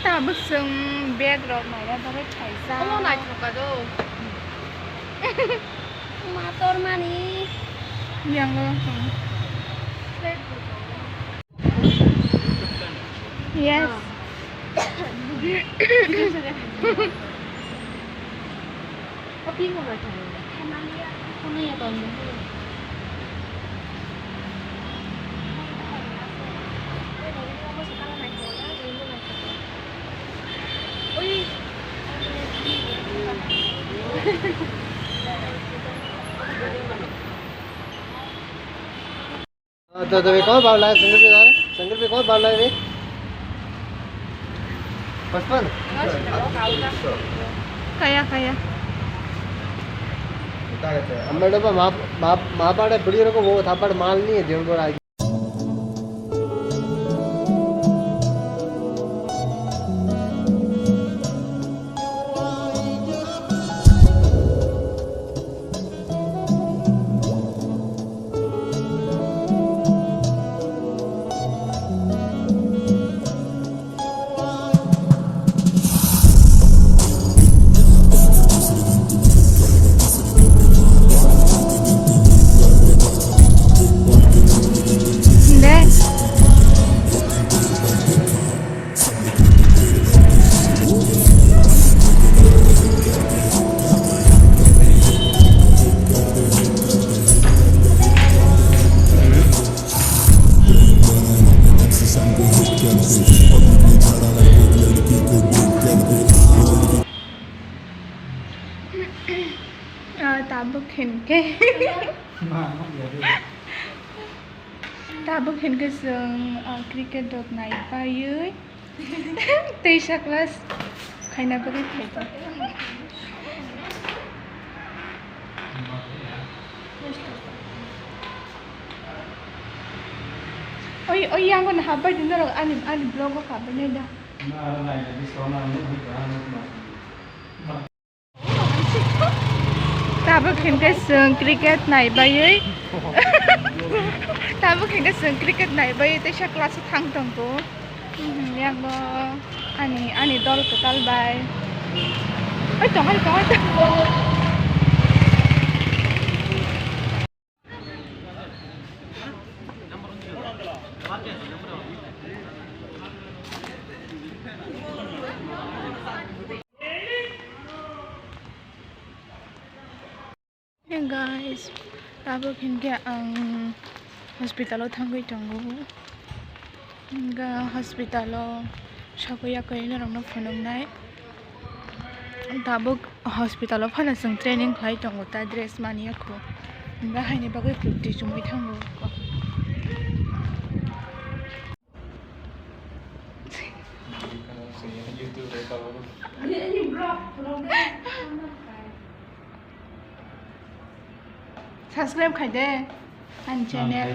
ta bức xương bẹt rồi mày đã thấy chảy ra Không này chụp cả đâu. Mà tôi mà đi. Nhang luôn. Yes. Có biết không rồi thầy? Hôm nay tuần nữa. तो वे कौन बाल लाए संगल पे कौन बाल लाए वे 55 Kaya. हमारे डब्बा माँ पाड़े बुढ़ी को वो थापड़ माल नहीं है जो उनको आगे ta bước hình cái sườn cricket đợt này ba dưới tê sắc lắm khai nào có cái thể ôi yang con haba din đó rồi anh blog có cả bên đây đâu ta bước hình cái sườn cricket này ba dưới ta bước hình cái sườn cricket này bay tới chắc là sẽ thắng tổng tố yang có anh đo cái tal bay ấy chồng hay có Hey guys, ta bước hình cái hospital thang cái trong ga hospital sao có cái nó nó phun ông này ta bước hospital phải là sang training khai trong ta dress mania ko ga hai này bao cái cutie chúng mới thang rồi subscribe khai de anh channel